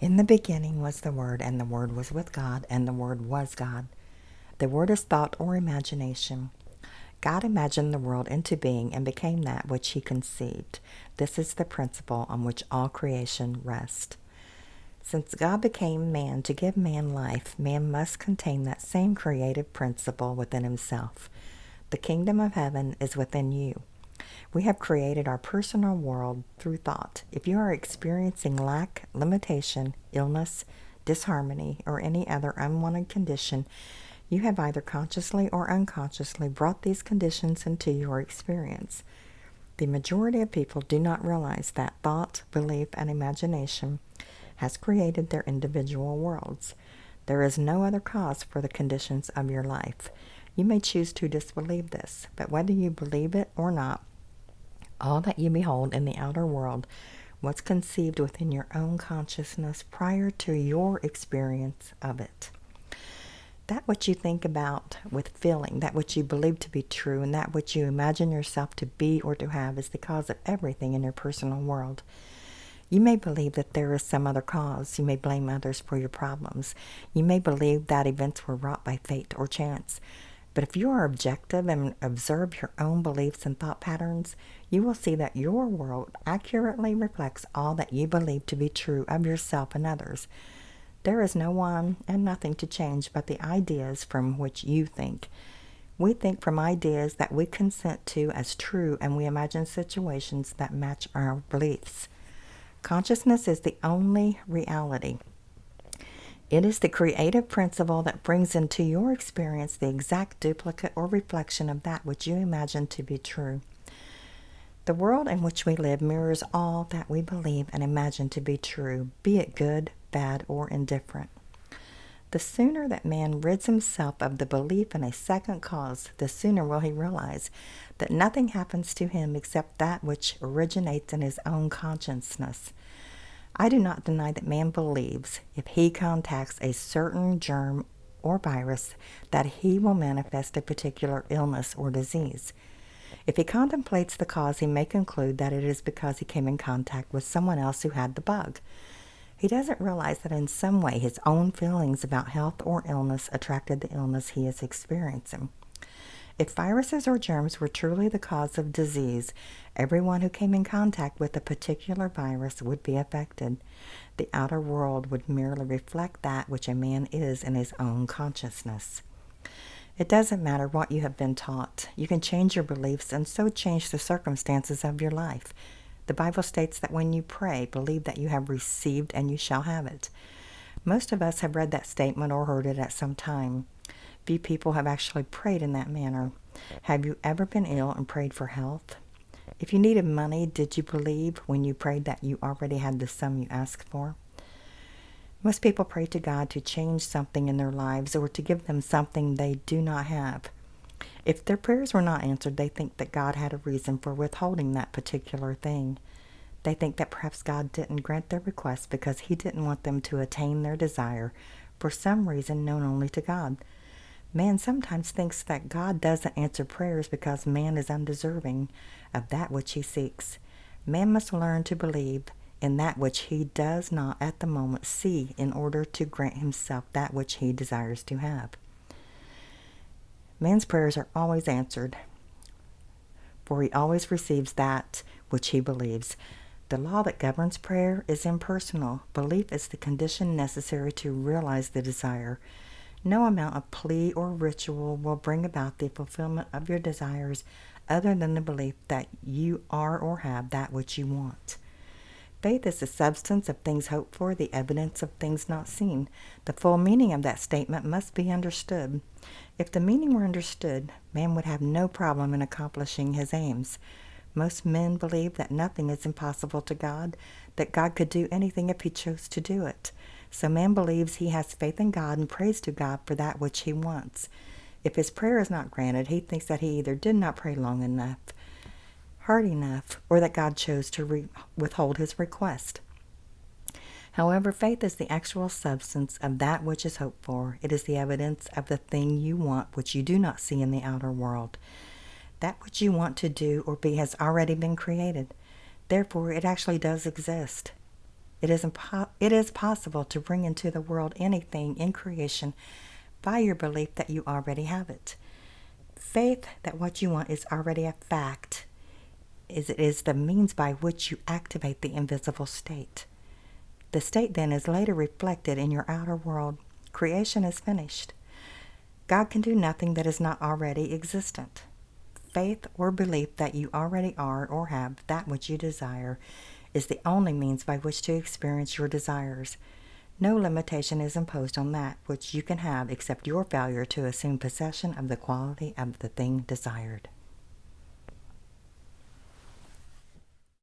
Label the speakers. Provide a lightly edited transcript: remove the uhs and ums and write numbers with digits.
Speaker 1: In the beginning was the Word, and the Word was with God, and the Word was God. The Word is thought or imagination. God imagined the world into being and became that which he conceived. This is the principle on which all creation rests. Since God became man to give man life, man must contain that same creative principle within himself. The kingdom of heaven is within you. We have created our personal world through thought. If you are experiencing lack, limitation, illness, disharmony, or any other unwanted condition, you have either consciously or unconsciously brought these conditions into your experience. The majority of people do not realize that thought, belief, and imagination has created their individual worlds. There is no other cause for the conditions of your life. You may choose to disbelieve this, but whether you believe it or not, all that you behold in the outer world was conceived within your own consciousness prior to your experience of it. That which you think about with feeling, that which you believe to be true, and that which you imagine yourself to be or to have is the cause of everything in your personal world. You may believe that there is some other cause. You may blame others for your problems. You may believe that events were wrought by fate or chance. But if you are objective and observe your own beliefs and thought patterns, you will see that your world accurately reflects all that you believe to be true of yourself and others. There is no one and nothing to change but the ideas from which you think. We think from ideas that we consent to as true, and we imagine situations that match our beliefs. Consciousness is the only reality. It is the creative principle that brings into your experience the exact duplicate or reflection of that which you imagine to be true. The world in which we live mirrors all that we believe and imagine to be true, be it good, bad, or indifferent. The sooner that man rids himself of the belief in a second cause, the sooner will he realize that nothing happens to him except that which originates in his own consciousness. I do not deny that man believes if he contacts a certain germ or virus that he will manifest a particular illness or disease. If he contemplates the cause, he may conclude that it is because he came in contact with someone else who had the bug. He doesn't realize that in some way his own feelings about health or illness attracted the illness he is experiencing. If viruses or germs were truly the cause of disease, everyone who came in contact with a particular virus would be affected. The outer world would merely reflect that which a man is in his own consciousness. It doesn't matter what you have been taught. You can change your beliefs and so change the circumstances of your life. The Bible states that when you pray, believe that you have received and you shall have it. Most of us have read that statement or heard it at some time. Few people have actually prayed in that manner. Have you ever been ill and prayed for health? If you needed money, did you believe when you prayed that you already had the sum you asked for? Most people pray to God to change something in their lives or to give them something they do not have. If their prayers were not answered, they think that God had a reason for withholding that particular thing. They think that perhaps God didn't grant their request because he didn't want them to attain their desire for some reason known only to God. Man sometimes thinks that God doesn't answer prayers because man is undeserving of that which he seeks. Man must learn to believe in that which he does not at the moment see in order to grant himself that which he desires to have. Man's prayers are always answered, for he always receives that which he believes. The law that governs prayer is impersonal. Belief is the condition necessary to realize the desire. No amount of plea or ritual will bring about the fulfillment of your desires other than the belief that you are or have that which you want. Faith is the substance of things hoped for, the evidence of things not seen. The full meaning of that statement must be understood. If the meaning were understood, man would have no problem in accomplishing his aims. Most men believe that nothing is impossible to God, that God could do anything if he chose to do it. So man believes he has faith in God and prays to God for that which he wants. If his prayer is not granted, he thinks that he either did not pray long enough, hard enough, or that God chose to withhold his request. However, faith is the actual substance of that which is hoped for. It is the evidence of the thing you want which you do not see in the outer world. That which you want to do or be has already been created. Therefore, it actually does exist. It is possible to bring into the world anything in creation by your belief that you already have it. Faith that what you want is already a fact is the means by which you activate the invisible state. The state then is later reflected in your outer world. Creation is finished. God can do nothing that is not already existent. Faith or belief that you already are or have that which you desire is the only means by which to experience your desires. No limitation is imposed on that which you can have except your failure to assume possession of the quality of the thing desired.